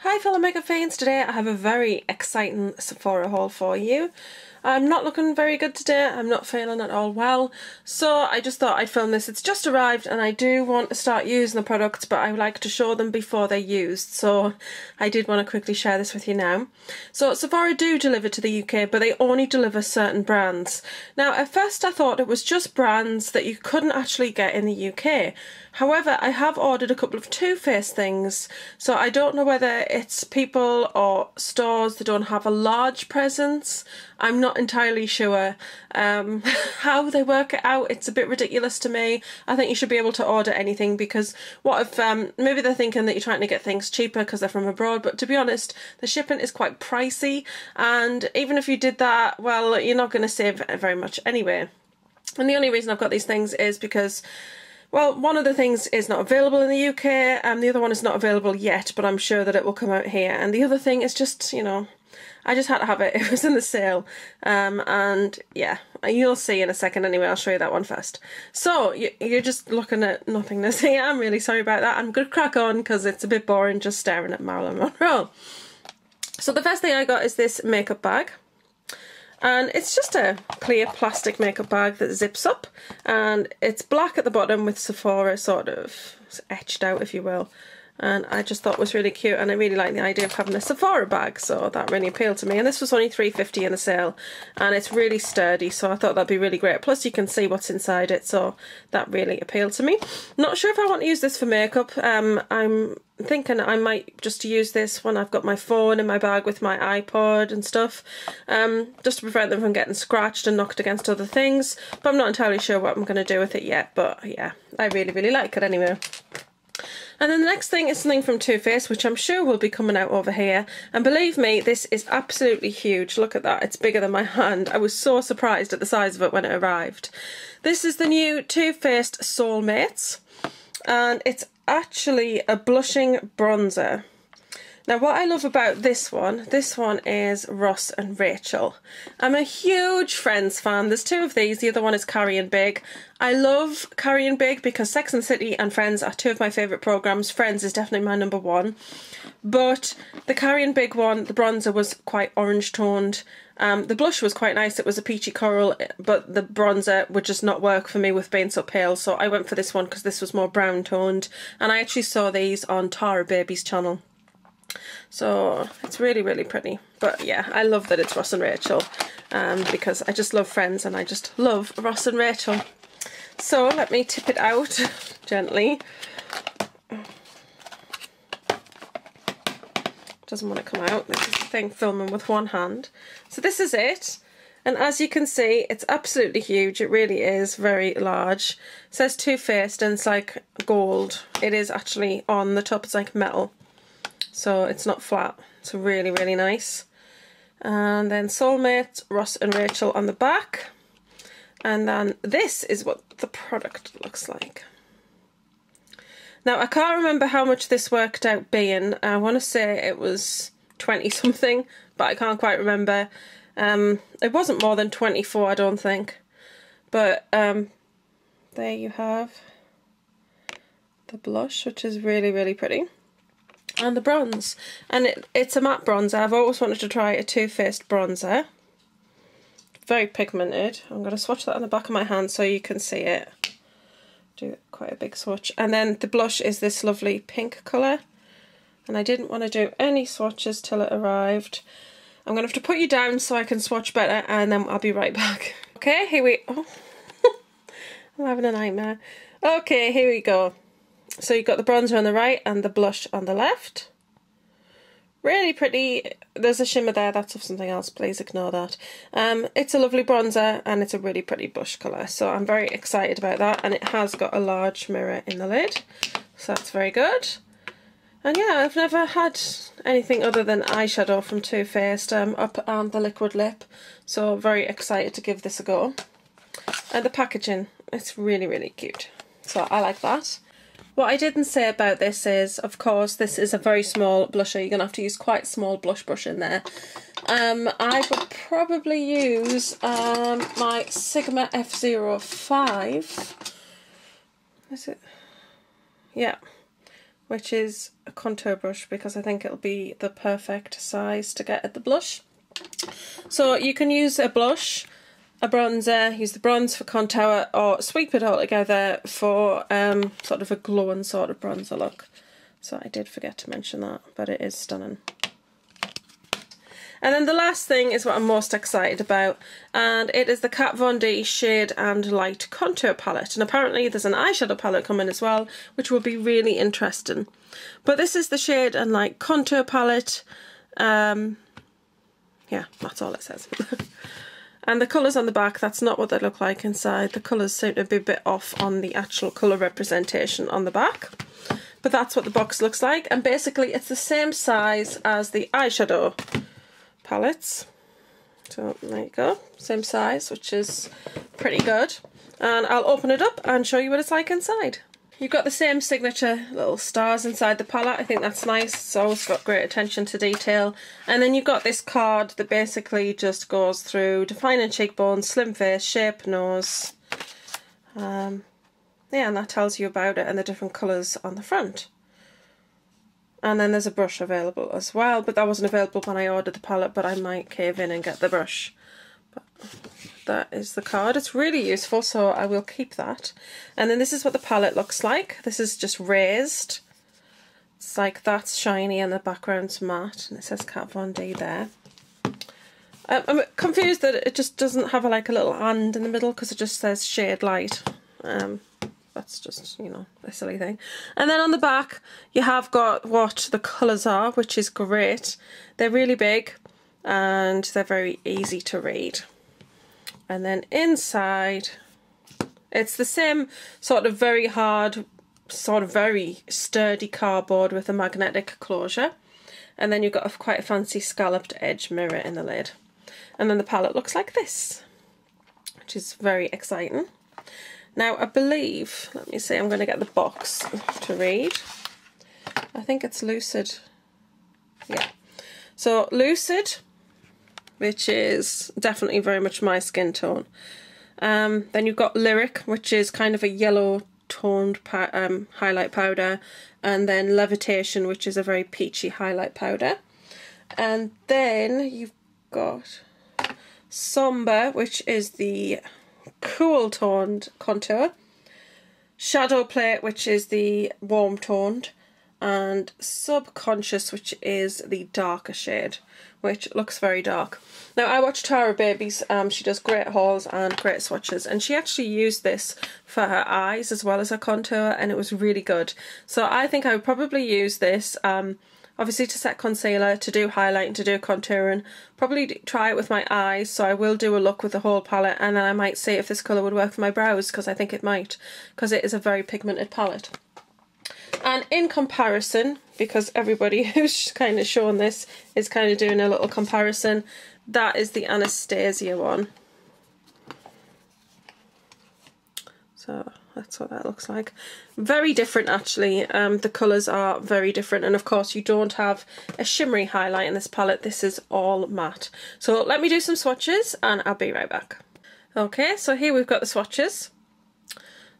Hi fellow makeup fiends, today I have a very exciting Sephora haul for you. I'm not looking very good today, I'm not feeling at all well, so I just thought I'd film this. It's just arrived and I do want to start using the products, but I like to show them before they're used, so I did want to quickly share this with you now. So Sephora do deliver to the UK, but they only deliver certain brands. Now at first I thought it was just brands that you couldn't actually get in the UK. However, I have ordered a couple of Too Faced things, so I don't know whether it's people or stores that don't have a large presence. I'm not entirely sure how they work it out. It's a bit ridiculous to me. I think you should be able to order anything, because what if maybe they're thinking that you're trying to get things cheaper because they're from abroad, but to be honest, the shipping is quite pricey, and even if you did that, well, you're not going to save very much anyway. And the only reason I've got these things is because, well, one of the things is not available in the UK, and the other one is not available yet, but I'm sure that it will come out here. And the other thing is just, you know, I just had to have it. It was in the sale. And yeah, you'll see in a second anyway. I'll show you that one first. So you're just looking at nothingness here. I'm really sorry about that. I'm going to crack on because it's a bit boring just staring at Marilyn Monroe. So the first thing I got is this makeup bag. And it's just a clear plastic makeup bag that zips up, and it's black at the bottom with Sephora sort of etched out, if you will. And I just thought it was really cute, and I really like the idea of having a Sephora bag, so that really appealed to me. And this was only $3.50 in the sale, and it's really sturdy, so I thought that'd be really great. Plus you can see what's inside it, so that really appealed to me. Not sure if I want to use this for makeup. I'm thinking I might just use this when I've got my phone in my bag with my iPod and stuff, just to prevent them from getting scratched and knocked against other things. But I'm not entirely sure what I'm going to do with it yet, but yeah, I really like it anyway. And then the next thing is something from Too Faced, which I'm sure will be coming out over here. And believe me, this is absolutely huge. Look at that, it's bigger than my hand. I was so surprised at the size of it when it arrived. This is the new Too Faced Soulmates, and it's actually a blushing bronzer. Now what I love about this one is Ross and Rachel. I'm a huge Friends fan. There's two of these, the other one is Carrie and Big. I love Carrie and Big because Sex and the City and Friends are two of my favourite programmes. Friends is definitely my #1. But the Carrie and Big one, the bronzer was quite orange toned. The blush was quite nice, it was a peachy coral, but the bronzer would just not work for me with being so pale, so I went for this one because this was more brown toned, and I actually saw these on Tara Baby's channel. So it's really pretty. But yeah, I love that it's Ross and Rachel, because I just love Friends and I just love Ross and Rachel. So let me tip it out gently. Doesn't want to come out. This is the thing, filming with one hand. So this is it, and as you can see, it's absolutely huge. It really is very large. It says Too Faced and it's like gold. It is actually on the top, it's like metal, so it's not flat. It's really nice. And then Soulmate, Ross and Rachel on the back. And then this is what the product looks like. Now I can't remember how much this worked out being. I want to say it was 20 something, but I can't quite remember. It wasn't more than 24, I don't think. But there you have the blush, which is really pretty. And the bronze. And it's a matte bronzer. I've always wanted to try a Too Faced bronzer. Very pigmented. I'm going to swatch that on the back of my hand so you can see it. Do quite a big swatch. And then the blush is this lovely pink colour. And I didn't want to do any swatches till it arrived. I'm going to have to put you down so I can swatch better, and then I'll be right back. Okay, here we... Oh, I'm having a nightmare. Okay, here we go. So you've got the bronzer on the right and the blush on the left. Really pretty. There's a shimmer there, that's of something else, please ignore that. It's a lovely bronzer and it's a really pretty blush colour, so I'm very excited about that, and it has got a large mirror in the lid, so that's very good. And yeah, I've never had anything other than eyeshadow from Too Faced, up and the liquid lip, so very excited to give this a go. And the packaging, it's really cute, so I like that. What I didn't say about this is, of course, this is a very small blusher. You're going to have to use quite a small blush brush in there. I would probably use my Sigma F05. Is it? Yeah. which is a contour brush, because I think it'll be the perfect size to get at the blush. So you can use a blush, a bronzer, use the bronze for contour, or sweep it all together for sort of a glowing sort of bronzer look. So I did forget to mention that, but it is stunning. And then the last thing is what I'm most excited about, and it is the Kat Von D Shade and Light Contour Palette. And apparently there's an eyeshadow palette coming as well, which will be really interesting. But this is the Shade and Light Contour Palette. Yeah, that's all it says. And the colours on the back, that's not what they look like inside. The colours seem to be a bit off on the actual colour representation on the back. But that's what the box looks like. And basically it's the same size as the eyeshadow palettes. So there you go, same size, which is pretty good. And I'll open it up and show you what it's like inside. You've got the same signature little stars inside the palette. I think that's nice. It's always got great attention to detail. And then you've got this card that basically just goes through defining cheekbones, slim face, shape, nose. Yeah, and that tells you about it and the different colours on the front. And then there's a brush available as well, but that wasn't available when I ordered the palette, but I might cave in and get the brush. But that is the card. It's really useful, so I will keep that. And then this is what the palette looks like. This is just raised. It's like that's shiny and the background's matte, and it says Kat Von D there. I'm confused that it just doesn't have like a little and in the middle, because it just says Shade Light. That's just, you know, a silly thing. And then on the back you have got what the colours are, which is great. They're really big and they're very easy to read. And then inside it's the same sort of very hard, sort of very sturdy cardboard with a magnetic closure. And then you've got quite a fancy scalloped edge mirror in the lid. And then the palette looks like this, which is very exciting. Now I believe, let me see, I'm going to get the box to read. I think it's Lucid. Yeah. So Lucid, which is definitely very much my skin tone. Then you've got Lyric, which is kind of a yellow toned highlight powder. And then Levitation, which is a very peachy highlight powder. And then you've got Somber, which is the cool toned contour, Shadow Plate, which is the warm toned, and Subconscious, which is the darker shade, which looks very dark. Now I watch Tara Babies, she does great hauls and great swatches, and she actually used this for her eyes as well as her contour, and it was really good. So I think I would probably use this obviously to set concealer, to do highlight and to do contouring. Probably try it with my eyes, so I will do a look with the whole palette, and then I might see if this colour would work for my brows, because I think it might, because it is a very pigmented palette. And in comparison, because everybody who's kind of shown this is kind of doing a little comparison, that is the Anastasia one. So that's what that looks like. Very different actually. The colours are very different, and of course you don't have a shimmery highlight in this palette. This is all matte. So let me do some swatches and I'll be right back. Okay, so here we've got the swatches.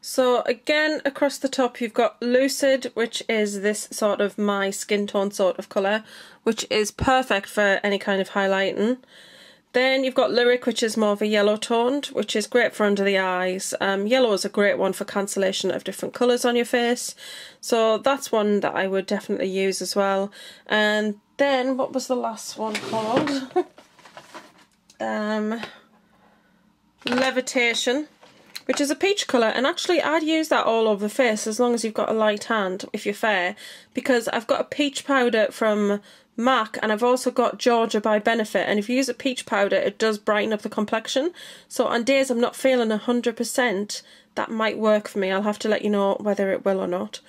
So again, across the top you've got Lucid, which is this sort of my skin tone sort of colour, which is perfect for any kind of highlighting. Then you've got Lyric, which is more of a yellow toned, which is great for under the eyes. Yellow is a great one for cancellation of different colours on your face. So that's one that I would definitely use as well. And then, what was the last one called? Levitation, which is a peach colour, and actually I'd use that all over the face as long as you've got a light hand, if you're fair, because I've got a peach powder from MAC, and I've also got Georgia by Benefit, and if you use a peach powder it does brighten up the complexion. So on days I'm not feeling 100%, that might work for me. I'll have to let you know whether it will or not.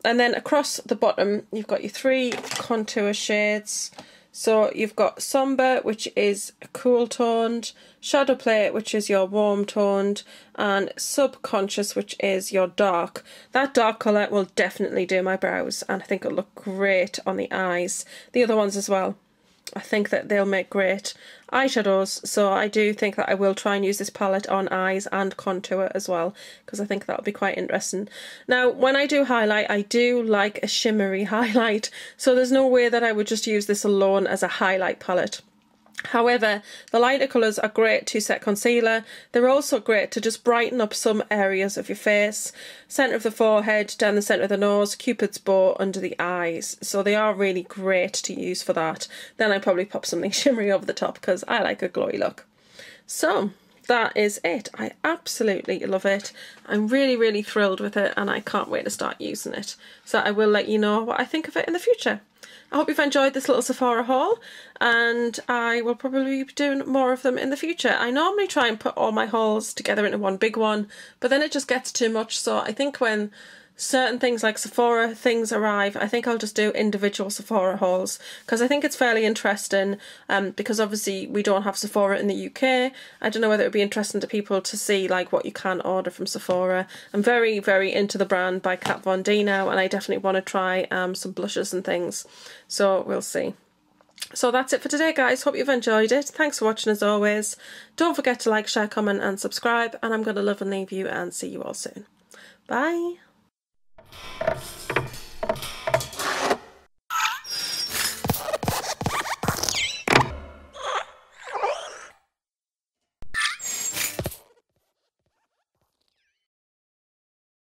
And then across the bottom you've got your three contour shades. So you've got Somber, which is cool toned, Shadow Plate, which is your warm toned, and Subconscious, which is your dark. That dark colour will definitely do my brows, and I think it'll look great on the eyes. The other ones as well. I think that they'll make great eyeshadows, so I do think that I will try and use this palette on eyes and contour as well, because I think that'll be quite interesting. Now, when I do highlight, I do like a shimmery highlight, so there's no way that I would just use this alone as a highlight palette. However, the lighter colours are great to set concealer. They're also great to just brighten up some areas of your face, centre of the forehead, down the centre of the nose, Cupid's bow, under the eyes. So they are really great to use for that. Then I probably pop something shimmery over the top because I like a glowy look. So that is it. I absolutely love it. I'm really, really thrilled with it, and I can't wait to start using it. So I will let you know what I think of it in the future. I hope you've enjoyed this little Sephora haul, and I will probably be doing more of them in the future. I normally try and put all my hauls together into one big one, but then it just gets too much, so I think when certain things like Sephora things arrive, I think I'll just do individual Sephora hauls, because I think it's fairly interesting, because obviously we don't have Sephora in the UK. I don't know whether it would be interesting to people to see like what you can order from Sephora. I'm very, very into the brand by Kat Von D now, and I definitely want to try some blushes and things, so we'll see. So that's it for today, guys. Hope you've enjoyed it. Thanks for watching as always. Don't forget to like, share, comment and subscribe, and I'm going to love and leave you and see you all soon. Bye.